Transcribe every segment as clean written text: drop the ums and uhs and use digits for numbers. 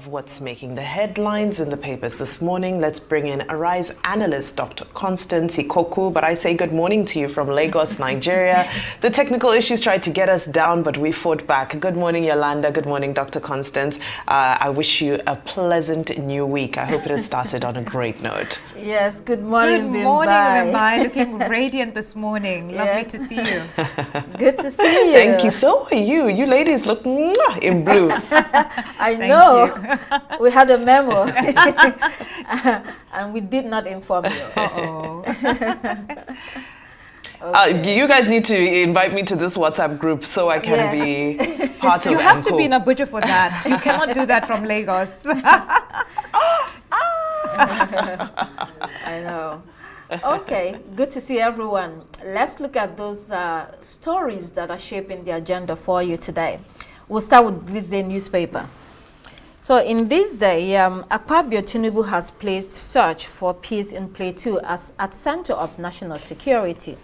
of what's making the headlines in the papers this morning. Let's bring in Arise analyst Dr. Constance Ikoku. But I say good morning to you from Lagos, Nigeria. The technical issues tried to get us down, but we fought back. Good morning, Yolanda. Good morning, Dr. Constance. I wish you a pleasant new week. I hope it has started on a great note. Yes, good morning, Good morning, Wimbai. Looking radiant this morning. Lovely to see you. Good to see you. Thank you. So are you. You ladies look in blue. I know. We had a memo. And we did not inform you. Uh-oh. Okay. You guys need to invite me to this WhatsApp group so I can be part of it. You have to be in Abuja for that. You cannot do that from Lagos. I know. Okay, good to see everyone. Let's look at those stories that are shaping the agenda for you today. We'll start with this day newspaper. So in this day, Akpabio Tinubu has placed search for peace in Plateau as at center of national security.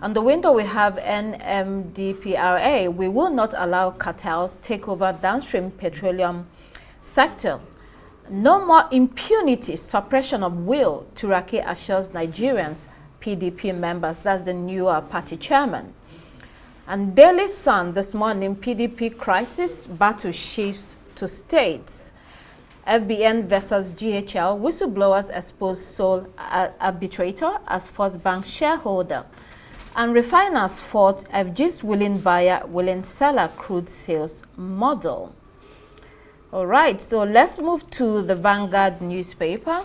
On the window we have NMDPRA. We will not allow cartels take over downstream petroleum sector. No more impunity, suppression of will, Turaki assures Nigerians, PDP members. That's the new party chairman. And Daily Sun this morning, PDP crisis, battle shifts to states. FBN versus GHL, whistleblowers expose sole arbitrator as First Bank shareholder. And refiners fought FG's willing buyer, willing seller crude sales model. All right, so let's move to the Vanguard newspaper.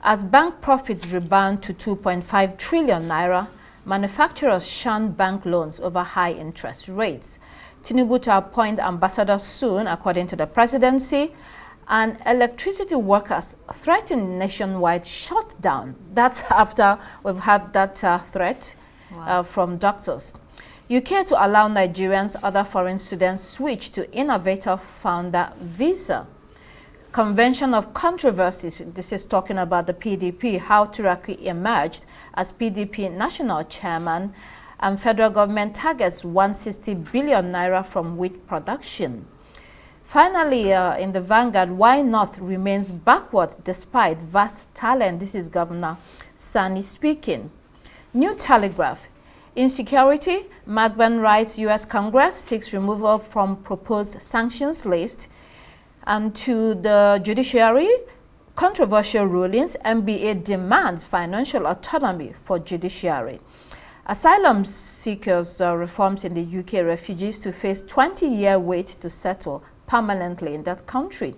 As bank profits rebound to 2.5 trillion naira, manufacturers shun bank loans over high interest rates. Tinubu to appoint ambassador soon, according to the presidency. And electricity workers threaten nationwide shutdown. That's after we've had that threat from doctors. UK to allow Nigerians, other foreign students switch to innovator founder visa. Convention of controversies. This is talking about the PDP, how Turaki emerged as PDP national chairman, and federal government targets 160 billion naira from wheat production. Finally, in the Vanguard, why North remains backward despite vast talent. This is Governor Sani speaking. New Telegraph. Insecurity, Magban writes U.S. Congress seeks removal from proposed sanctions list. And to the judiciary, controversial rulings, MBA demands financial autonomy for judiciary. Asylum seekers reforms in the UK, refugees to face 20-year wait to settle permanently in that country.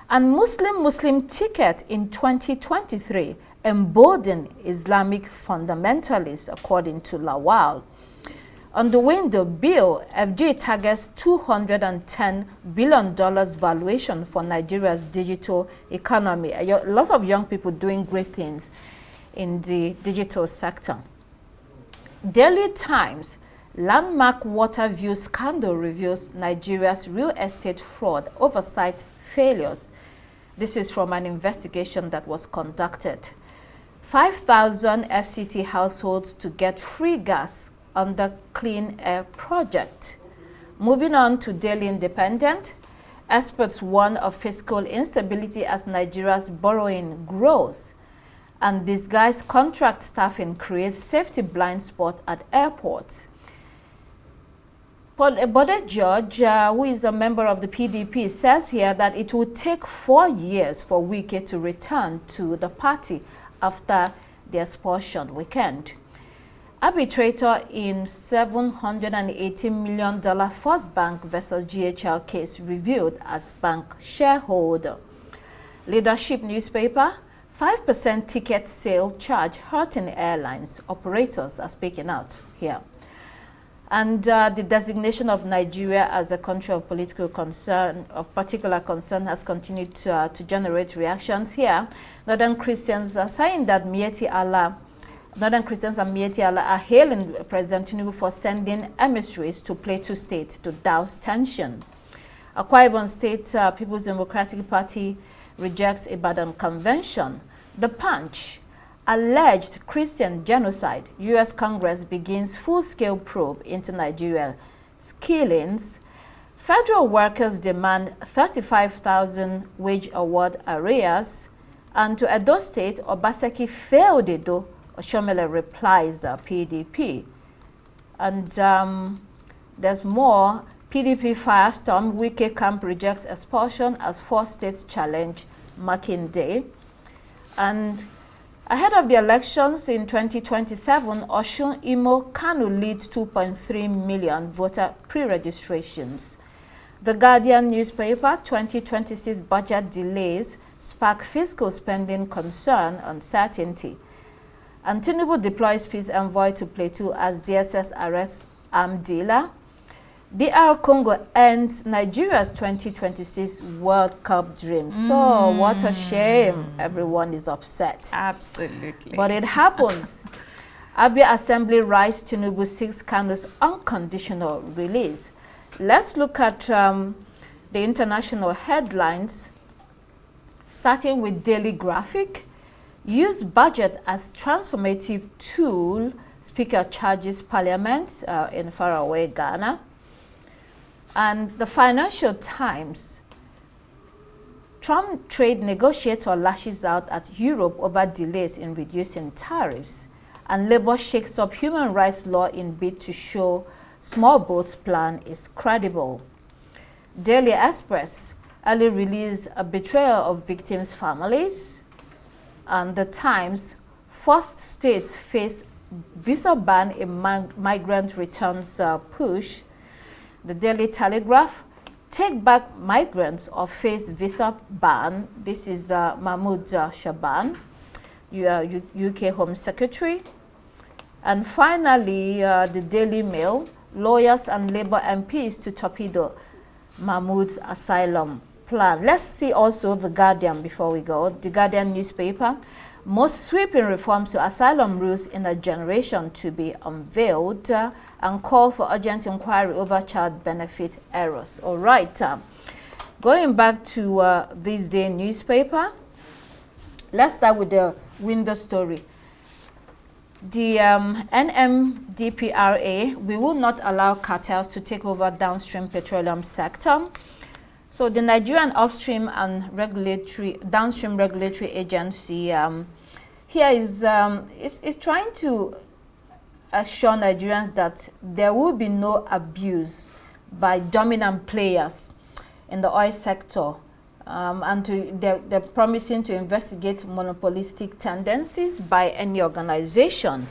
And Muslim ticket in 2023, embolden Islamic fundamentalists, according to Lawal. On the window, bill, FG targets $210 billion valuation for Nigeria's digital economy. A lot of young people doing great things in the digital sector. Daily Times, landmark water view scandal reveals Nigeria's real estate fraud oversight failures. This is from an investigation that was conducted. 5,000 FCT households to get free gas under Clean Air Project. Moving on to Daily Independent, experts warn of fiscal instability as Nigeria's borrowing grows. And disguised contract staffing creates safety blind spot at airports. But a judge, who is a member of the PDP, says here that it will take 4 years for Wike to return to the party after the expulsion weekend. Arbitrator in $780 million First Bank versus GHL case reviewed as bank shareholder. Leadership newspaper, 5% ticket sale charge hurting airlines. Operators are speaking out here. And the designation of Nigeria as a country of political concern, of particular concern, has continued to generate reactions here. Northern Christians are saying that Northern Christians and Mieti Allah are hailing President Tinubu for sending emissaries to Plateau State to douse tension. Akwa Ibom State People's Democratic Party rejects Ibadan Convention. The Punch, alleged Christian genocide. U.S. Congress begins full-scale probe into Nigeria's killings. Federal workers demand 35,000 wage award arrears, and to Edo State, Obaseki failed Edo. Oshomele replies PDP. And there's more. PDP firestorm, Wike camp rejects expulsion as 4 states challenge Marking Day. And ahead of the elections in 2027, Osun, Imo, Kano lead 2.3 million voter pre-registrations. The Guardian newspaper, 2026 budget delays spark fiscal spending concern, uncertainty. And Tinubu deploys peace envoy to Plateau as DSS arrests armed dealer. DR Congo ends Nigeria's 2026 World Cup dream. So what a shame. Everyone is upset. Absolutely. But it happens. Abia Assembly writes Tinubu 6 Kano's unconditional release. Let's look at the international headlines, starting with Daily Graphic. Use budget as transformative tool. Speaker charges Parliament in faraway Ghana. And the Financial Times, Trump trade negotiator lashes out at Europe over delays in reducing tariffs, and Labour shakes up human rights law in bid to show small boats plan is credible. Daily Express, early release a betrayal of victims' families, and The Times, first states face visa ban in migrant returns push. The Daily Telegraph, take back migrants or face visa ban. This is Mahmoud Shaban, UK Home Secretary. And finally, the Daily Mail, lawyers and Labour MPs to torpedo Mahmoud's asylum plan. Let's see also The Guardian before we go. The Guardian newspaper, most sweeping reforms to asylum rules in a generation to be unveiled, and call for urgent inquiry over child benefit errors. All right, going back to this day newspaper, let's start with the window story. The NMDPRA, we will not allow cartels to take over downstream petroleum sector. So the Nigerian Upstream and Downstream Regulatory Agency here is trying to assure Nigerians that there will be no abuse by dominant players in the oil sector, and they're promising to investigate monopolistic tendencies by any organization.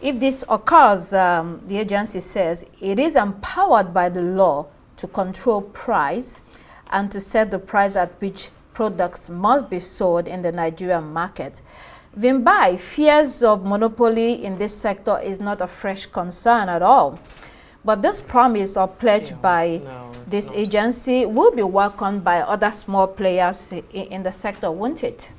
If this occurs, the agency says it is empowered by the law to control price and to set the price at which products must be sold in the Nigerian market. Vimbai, fears of monopoly in this sector is not a fresh concern at all. But this promise or pledge by this agency will be welcomed by other small players in the sector, won't it?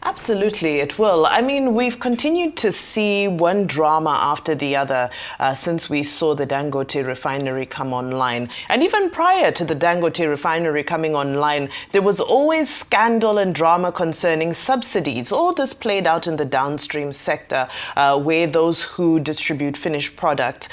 Absolutely, it will. I mean, we've continued to see one drama after the other since we saw the Dangote refinery come online. And even prior to the Dangote refinery coming online, there was always scandal and drama concerning subsidies. All this played out in the downstream sector where those who distribute finished product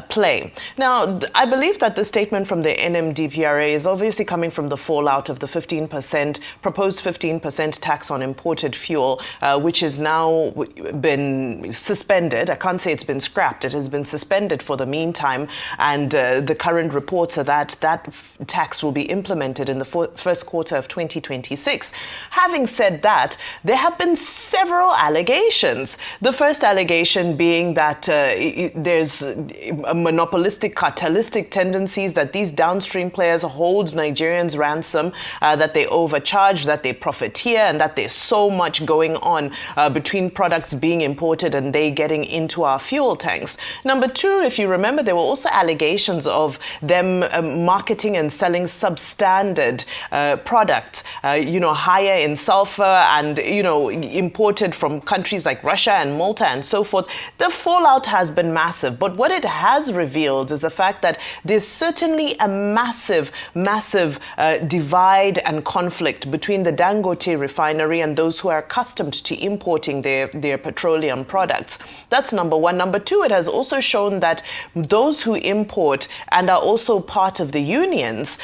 play. Now, I believe that the statement from the NMDPRA is obviously coming from the fallout of the proposed 15% tax on imported fuel, which has now been suspended. I can't say it's been scrapped. It has been suspended for the meantime. And the current reports are that that tax will be implemented in the first quarter of 2026. Having said that, there have been several allegations. The first allegation being that there's a monopolistic, cartelistic tendencies, that these downstream players hold Nigerians ransom, that they overcharge, that they profiteer, and that there's so much going on between products being imported and they getting into our fuel tanks. Number two, if you remember, there were also allegations of them marketing and selling substandard products, higher in sulfur and, imported from countries like Russia and Malta and so forth. The fallout has been massive. But what it has revealed is the fact that there's certainly a massive divide and conflict between the Dangote refinery and those those who are accustomed to importing their petroleum products. That's number one. Number two, it has also shown that those who import and are also part of the unions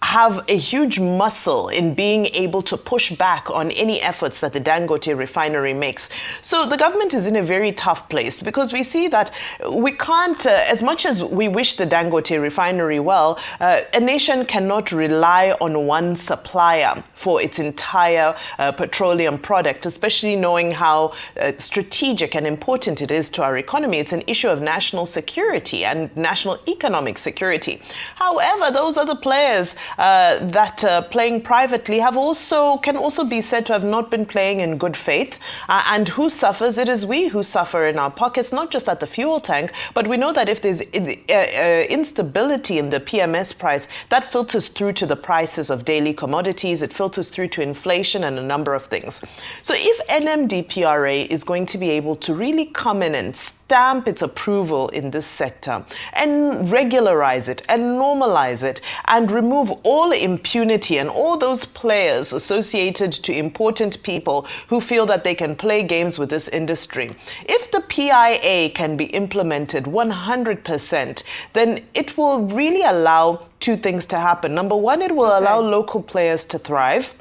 have a huge muscle in being able to push back on any efforts that the Dangote refinery makes. So the government is in a very tough place because we see that we can't, as much as we wish the Dangote refinery well, a nation cannot rely on one supplier for its entire petroleum product, especially knowing how strategic and important it is to our economy. It's an issue of national security and national economic security. However, those other players that playing privately can also be said to have not been playing in good faith. And who suffers? It is we who suffer in our pockets, not just at the fuel tank, but we know that if there's instability in the PMS price, that filters through to the prices of daily commodities, it filters through to inflation and a number of things. So if NMDPRA is going to be able to really come in and stamp its approval in this sector and regularize it and normalize it and remove all impunity and all those players associated to important people who feel that they can play games with this industry. If the PIA can be implemented 100%, then it will really allow two things to happen. Number one, it will allow local players to thrive.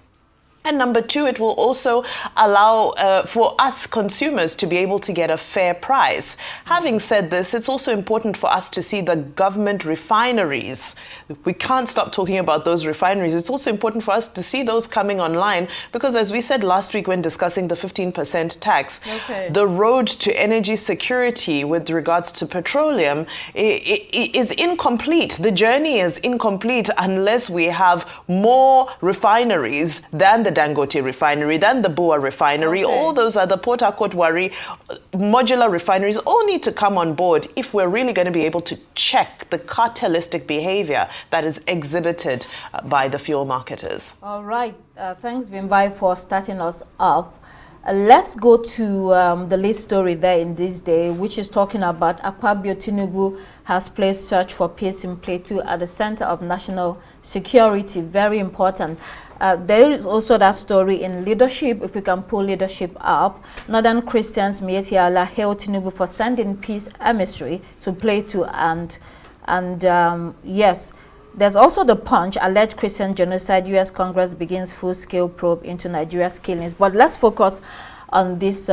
And number two, it will also allow for us consumers to be able to get a fair price. Having said this, it's also important for us to see the government refineries. We can't stop talking about those refineries. It's also important for us to see those coming online because, as we said last week when discussing the 15% tax, the road to energy security with regards to petroleum is incomplete. The journey is incomplete unless we have more refineries than the Dangote refinery, than the Bua refinery, all those other Port Harcourt Wari modular refineries all need to come on board if we're really going to be able to check the cartelistic behavior that is exhibited by the fuel marketers. All right. Thanks, Vimbai, for starting us up. Let's go to the lead story there in this day, which is talking about Akpabio Tinubu has placed search for peace in Plateau at the center of national security. Very important. There is also that story in leadership, if we can pull leadership up. Northern Christians, Mieti Allah, hail Tinubu for sending peace emissary to Plateau and yes, there's also the Punch, alleged Christian genocide, U.S. Congress begins full-scale probe into Nigeria's killings. But let's focus on this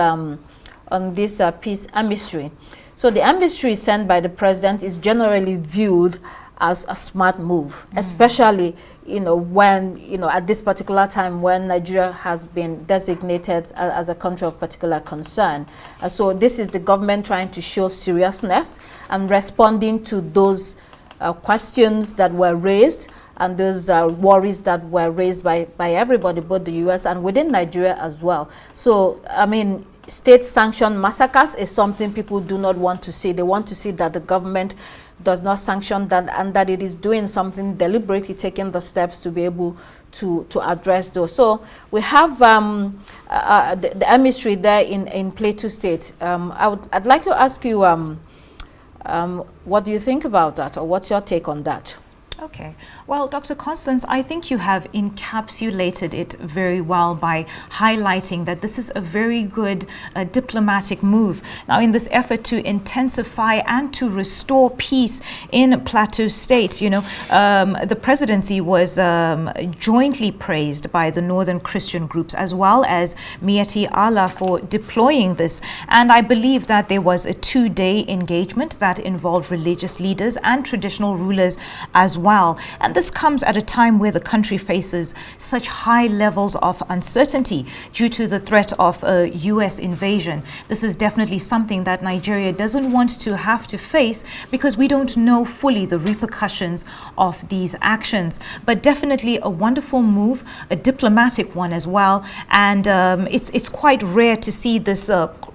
peace emissary. So the emissary sent by the president is generally viewed as a smart move, especially when at this particular time when Nigeria has been designated as a country of particular concern. So this is the government trying to show seriousness and responding to those questions that were raised and those worries that were raised by everybody, both the U.S. and within Nigeria as well. So, I mean, state-sanctioned massacres is something people do not want to see. They want to see that the government does not sanction that and that it is doing something deliberately, taking the steps to be able to address those. So we have the emissary there in Plateau State. I'd like to ask you, what do you think about that, or what's your take on that? Okay. Well, Dr. Constance, I think you have encapsulated it very well by highlighting that this is a very good diplomatic move. Now, in this effort to intensify and to restore peace in Plateau State, the presidency was jointly praised by the Northern Christian groups as well as Mieti Allah for deploying this. And I believe that there was a 2-day engagement that involved religious leaders and traditional rulers as well. And this comes at a time where the country faces such high levels of uncertainty due to the threat of a U.S. invasion. This is definitely something that Nigeria doesn't want to have to face because we don't know fully the repercussions of these actions. But definitely a wonderful move, a diplomatic one as well. And it's quite rare to see this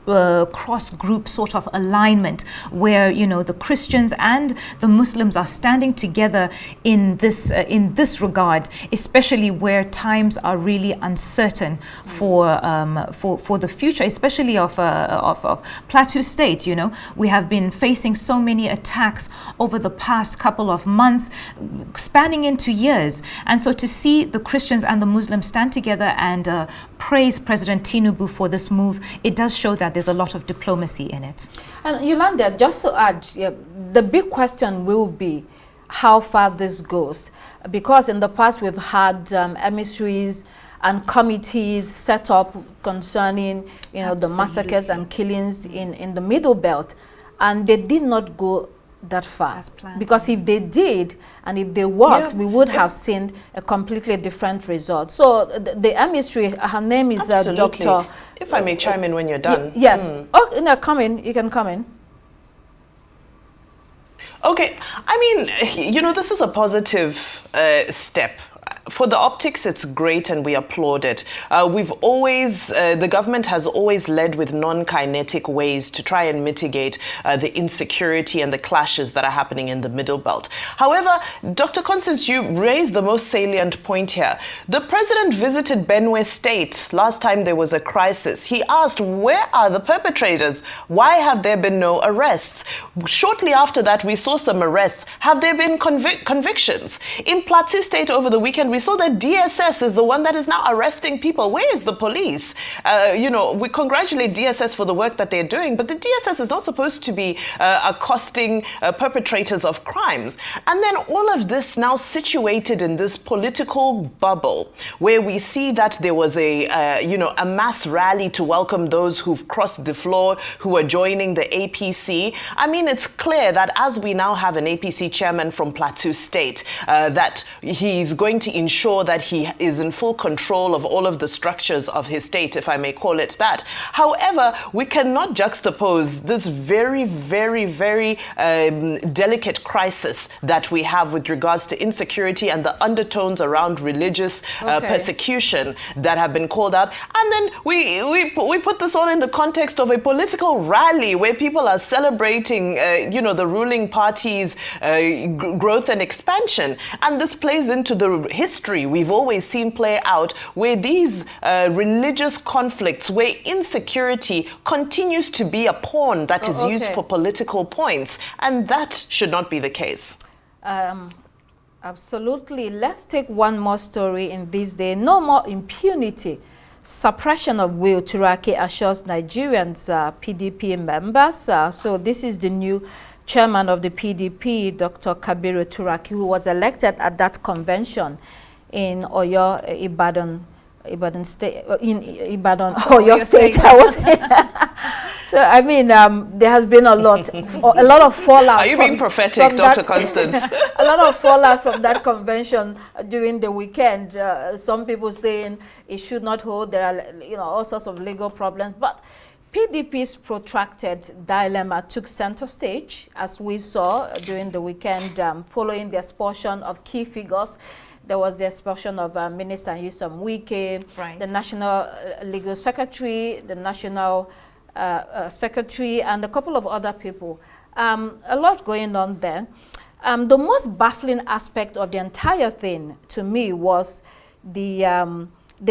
cross-group sort of alignment where, you know, the Christians and the Muslims are standing together in this regard, especially where times are really uncertain for the future, especially of Plateau State. You know, we have been facing so many attacks over the past couple of months, spanning into years, and so to see the Christians and the Muslims stand together and praise President Tinubu for this move, it does show that there's a lot of diplomacy in it. And Yolanda, just to add, the big question will be how far this goes, because in the past we've had emissaries and committees set up concerning, you know, the massacres and killings in the Middle Belt, and they did not go that far, because if they did and if they worked, we would have seen a completely different result. So the emissary, her name is Dr. If I may chime in when you're done. Yes. Oh, no, come in. You can come in. Okay. I mean, you know, this is a positive step. For the optics, it's great and we applaud it. We've always, the government has always led with non-kinetic ways to try and mitigate the insecurity and the clashes that are happening in the Middle Belt. However, Dr. Constance, you raised the most salient point here. The president visited Benue State last time there was a crisis. He asked, where are the perpetrators? Why have there been no arrests? Shortly after that, we saw some arrests. Have there been convictions? In Plateau State over the weekend, we saw that DSS is the one that is now arresting people. Where is the police? You know, we congratulate DSS for the work that they're doing, but the DSS is not supposed to be accosting perpetrators of crimes. And then all of this now situated in this political bubble where we see that there was you know, a mass rally to welcome those who've crossed the floor, who are joining the APC. I mean, it's clear that as we now have an APC chairman from Plateau State, that he's going to ensure that he is in full control of all of the structures of his state, if I may call it that. However, we cannot juxtapose this very, very, very delicate crisis that we have with regards to insecurity and the undertones around religious persecution that have been called out. And then we put this all in the context of a political rally where people are celebrating, you know, the ruling party's growth and expansion. And this plays into the history we've always seen play out, where these religious conflicts, where insecurity continues to be a pawn that is used for political points, and that should not be the case. Absolutely. Let's take one more story in this day. No more impunity. Suppression of will, Turaki assures Nigerians, PDP members. So this is the new chairman of the PDP, Dr. Kabiru Turaki, who was elected at that convention in Oyo, Ibadan State, in Ibadan, Oyo State. I was so I mean, there has been a lot of fallout. Are you being prophetic, Dr. Constance? A lot of fallout from that convention during the weekend. Some people saying it should not hold. There are, you know, all sorts of legal problems, but PDP's protracted dilemma took center stage, as we saw during the weekend, following the expulsion of key figures. There was the expulsion of Minister Nyesom Wike, the National Legal Secretary, the National Secretary, and a couple of other people. A lot going on there. The most baffling aspect of the entire thing to me was the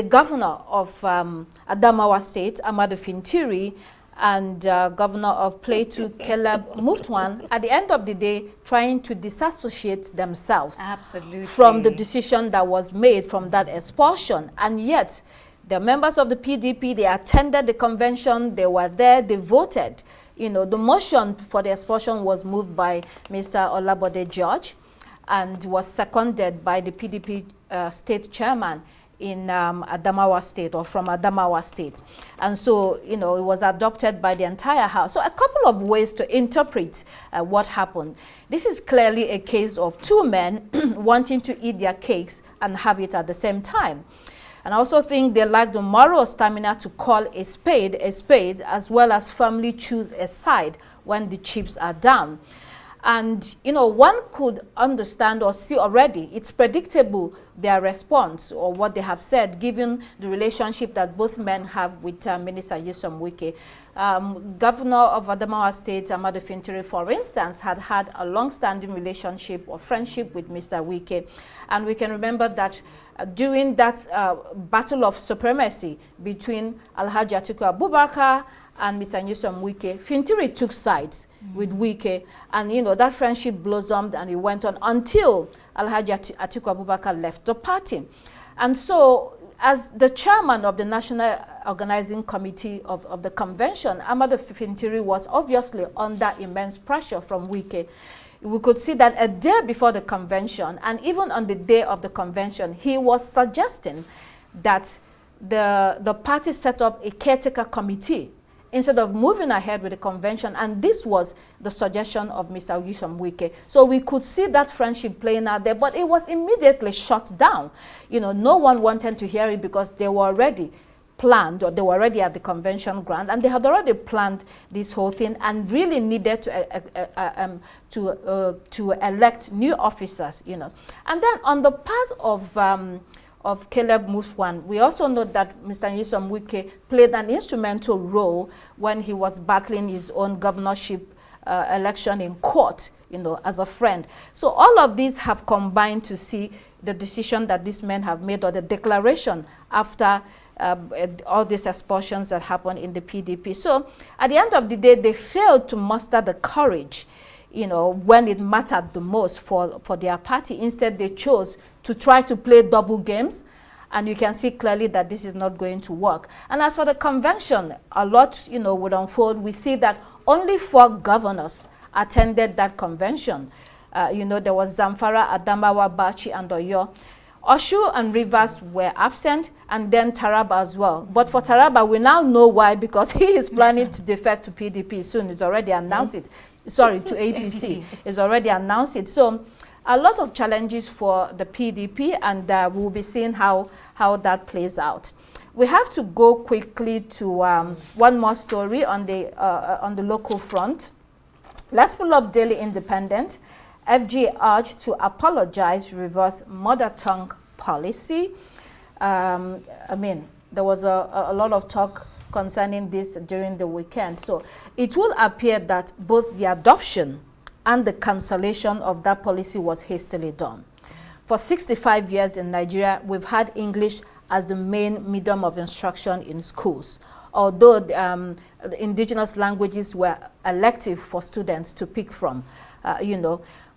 governor of Adamawa State, Amadu Fintiri, and governor of Plateau, Caleb Mutwan, at the end of the day, trying to disassociate themselves from the decision that was made from that expulsion. And yet, the members of the PDP, they attended the convention, they were there, they voted. You know, the motion for the expulsion was moved by Mr. Olabode George and was seconded by the PDP state chairman in Adamawa State, or from Adamawa State. And so, you know, it was adopted by the entire House. So a couple of ways to interpret what happened. This is clearly a case of two men wanting to eat their cakes and have it at the same time. And I also think they lack the moral stamina to call a spade, as well as firmly choose a side when the chips are down. And, one could understand or see already, it's predictable their response or what they have said, given the relationship that both men have with Minister Nyesom Wike. Governor of Adamawa State, Amadu Fintiri, for instance, had a long-standing relationship or friendship with Mr. Wike. And we can remember that during that battle of supremacy between Alhaji Atiku Abubakar and Mr. Nyesom Wike, Fintiri took sides with Wike, and that friendship blossomed and it went on until Alhaji Atiku Abubakar left the party. And so, as the chairman of the National Organizing Committee of the convention, Amadu Fintiri was obviously under immense pressure from Wike. We could see that a day before the convention, and even on the day of the convention, he was suggesting that the party set up a caretaker committee instead of moving ahead with the convention, and this was the suggestion of Mr. Nyesom Wike. So we could see that friendship playing out there, but it was immediately shut down. No one wanted to hear it because they were already planned, or they were already at the convention ground, and they had already planned this whole thing and really needed to elect new officers, And then on the part of Caleb Muswan, we also know that Mr. Nyesom Wike played an instrumental role when he was battling his own governorship election in court, as a friend. So all of these have combined to see the decision that these men have made, or the declaration after all these expulsions that happened in the PDP. So at the end of the day, they failed to muster the courage, when it mattered the most for their party. Instead, they chose to try to play double games, and you can see clearly that this is not going to work. And as for the convention, a lot, would unfold. We see that only 4 governors attended that convention. There was Zamfara, Adamawa, Bauchi, and Oyo. Oshu and Rivers were absent, and then Taraba as well. But for Taraba, we now know why, because he is planning to defect to PDP soon. He's already announced it. Sorry, to APC. He's already announced it. So a lot of challenges for the PDP, and we'll be seeing how that plays out. We have to go quickly to one more story on the local front. Let's pull up Daily Independent. FG urged to apologize, reverse mother tongue policy. There was a lot of talk concerning this during the weekend. So it will appear that both the adoption and the cancellation of that policy was hastily done. For 65 years in Nigeria, we've had English as the main medium of instruction in schools, although the indigenous languages were elective for students to pick from,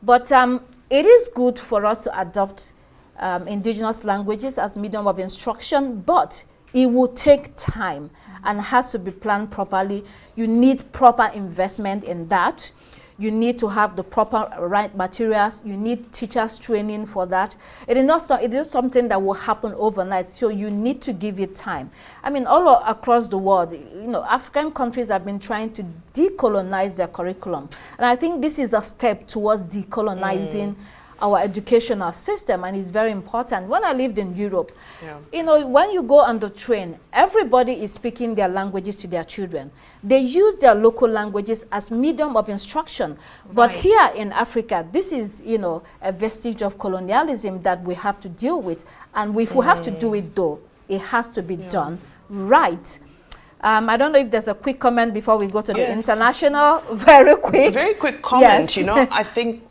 But it is good for us to adopt indigenous languages as medium of instruction, but it will take time and has to be planned properly. You need proper investment in that. You need to have the proper right materials. You need teachers training for that. It is something that will happen overnight, so you need to give it time. All across the world, African countries have been trying to decolonize their curriculum. And I think this is a step towards decolonizing our educational system, and it's very important. When I lived in Europe, when you go on the train, everybody is speaking their languages to their children. They use their local languages as medium of instruction. But here in Africa, this is, a vestige of colonialism that we have to deal with. And if we have to do it, though, it has to be done right. I don't know if there's a quick comment before we go to the international. Very quick. Very quick comment, I think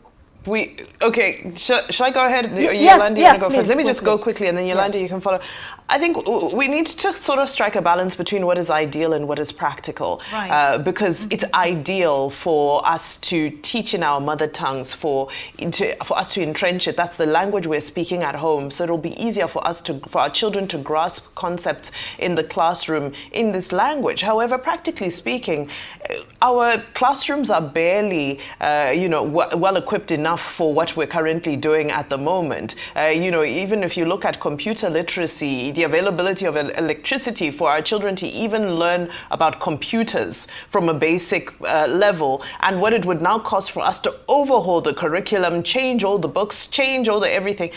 shall I go ahead? Yolanda, you want to go first? Let me just go quickly, and then Yolanda, you can follow. I think we need to sort of strike a balance between what is ideal and what is practical. Because it's ideal for us to teach in our mother tongues, for us to entrench it. That's the language we're speaking at home. So it'll be easier for our children to grasp concepts in the classroom in this language. However, practically speaking, our classrooms are barely, well equipped enough for what we're currently doing at the moment. Even if you look at computer literacy, the availability of electricity for our children to even learn about computers from a basic level, and what it would now cost for us to overhaul the curriculum, change all the books, change all the everything.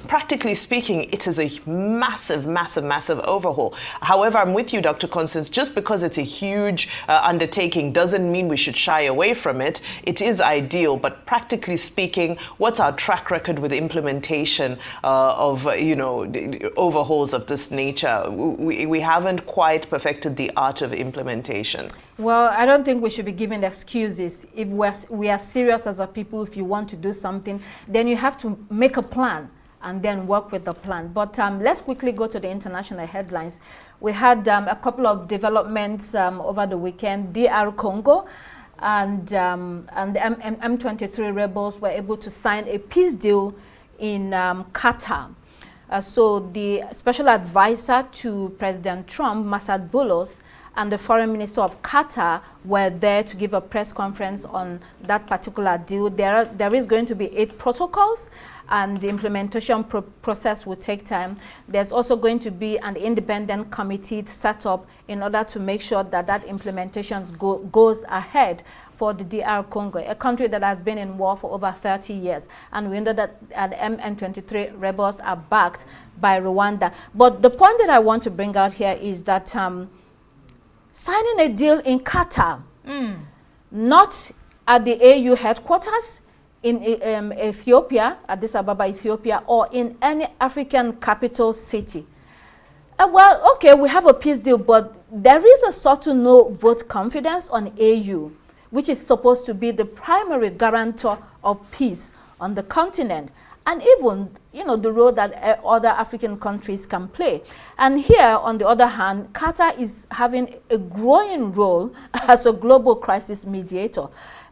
Practically speaking, it is a massive overhaul. However, I'm with you, Dr. Constance, just because it's a huge undertaking, taking doesn't mean we should shy away from it. It is ideal, but practically speaking, what's our track record with implementation of overhauls of this nature? We haven't quite perfected the art of implementation. Well, I don't think we should be giving excuses. If we are serious as a people, if you want to do something, then you have to make a plan and then work with the plan. But let's quickly go to the international headlines. We had a couple of developments over the weekend. DR Congo and the M23 rebels were able to sign a peace deal in Qatar. So the special advisor to President Trump, Masad Boulos, and the foreign minister of Qatar were there to give a press conference on that particular deal. There is going to be 8 protocols, and the implementation process will take time. There's also going to be an independent committee set up in order to make sure that that implementation goes ahead for the DR Congo, a country that has been in war for over 30 years. And we know that the M23 rebels are backed by Rwanda. But the point that I want to bring out here is that signing a deal in Qatar, not at the AU headquarters, in Ethiopia, Addis Ababa, Ethiopia, or in any African capital city. Well, okay, we have a peace deal, but there is a sort of no vote confidence on AU, which is supposed to be the primary guarantor of peace on the continent, and even, the role that other African countries can play. And here, on the other hand, Qatar is having a growing role as a global crisis mediator,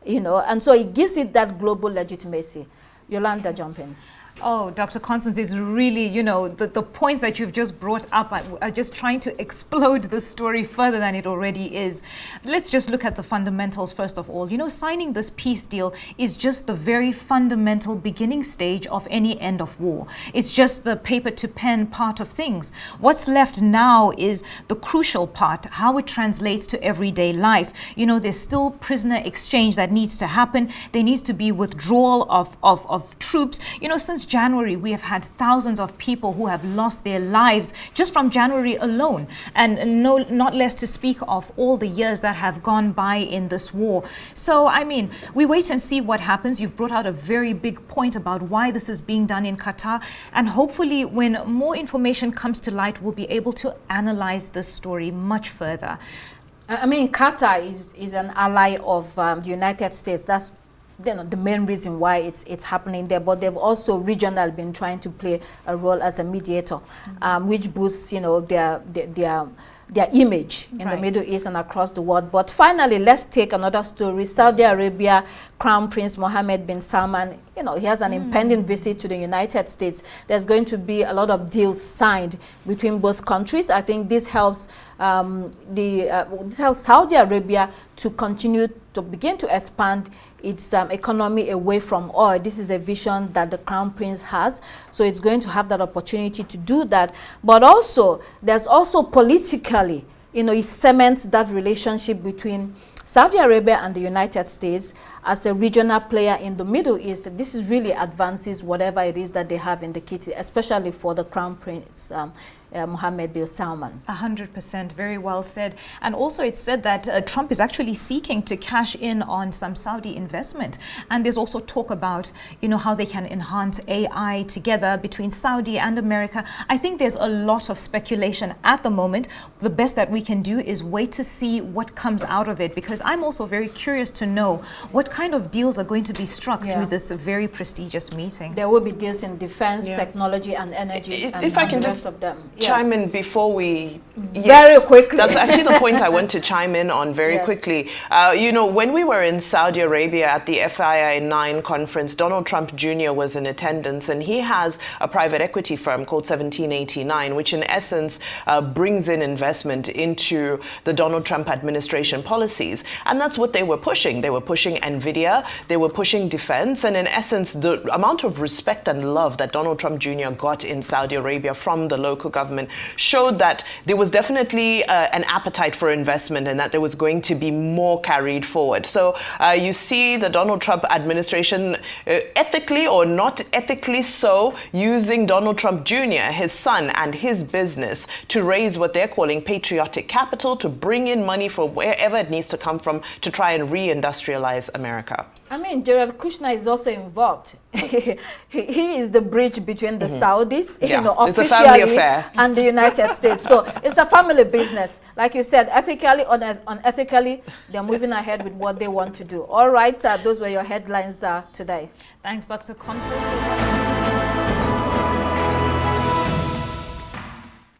and so it gives it that global legitimacy. Yolanda, jump in. Oh, Dr. Constance is really, the points that you've just brought up are just trying to explode the story further than it already is. Let's just look at the fundamentals first of all. Signing this peace deal is just the very fundamental beginning stage of any end of war. It's just the paper to pen part of things. What's left now is the crucial part, how it translates to everyday life. There's still prisoner exchange that needs to happen. There needs to be withdrawal of troops. Since January, we have had thousands of people who have lost their lives just from January alone, and not less to speak of all the years that have gone by in this war. So, we wait and see what happens. You've brought out a very big point about why this is being done in Qatar, and hopefully when more information comes to light, we'll be able to analyze this story much further. Qatar is an ally of the United States. That's the main reason why it's happening there, but they've also regionally been trying to play a role as a mediator, which boosts their image in the Middle East and across the world. But finally, let's take another story. Saudi Arabia Crown Prince Mohammed bin Salman, he has an impending visit to the United States. There's going to be a lot of deals signed between both countries. I think this helps this helps Saudi Arabia to continue to begin to expand its economy away from oil. This is a vision that the Crown Prince has, so it's going to have that opportunity to do that. But also, there's also politically, it cements that relationship between Saudi Arabia and the United States as a regional player in the Middle East. This is really advances whatever it is that they have in the kitty, especially for the Crown Prince Mohammed bin Salman. 100%, very well said. And also it's said that Trump is actually seeking to cash in on some Saudi investment. And there's also talk about, how they can enhance AI together between Saudi and America. I think there's a lot of speculation at the moment. The best that we can do is wait to see what comes out of it, because I'm also very curious to know what kind of deals are going to be struck through this very prestigious meeting. There will be deals in defense, technology, and energy, if I can the just rest of them. Chime in before we... Very quickly. That's actually the point I want to chime in on very quickly. When we were in Saudi Arabia at the FII 9 conference, Donald Trump Jr. was in attendance, and he has a private equity firm called 1789, which in essence brings in investment into the Donald Trump administration policies. And that's what they were pushing. They were pushing NVIDIA, they were pushing defense, and in essence, the amount of respect and love that Donald Trump Jr. got in Saudi Arabia from the local government government showed that there was definitely an appetite for investment and that there was going to be more carried forward. So you see the Donald Trump administration, ethically or not ethically so, using Donald Trump Jr., his son, and his business to raise what they're calling patriotic capital, to bring in money for wherever it needs to come from to try and reindustrialize America. I mean, Jared Kushner is also involved. he is the bridge between the Saudis, officially, it's a family affair, and the United States. So it's a family business. Like you said, ethically, unethically, they're moving ahead with what they want to do. All right, those were your headlines today. Thanks, Dr. Constance.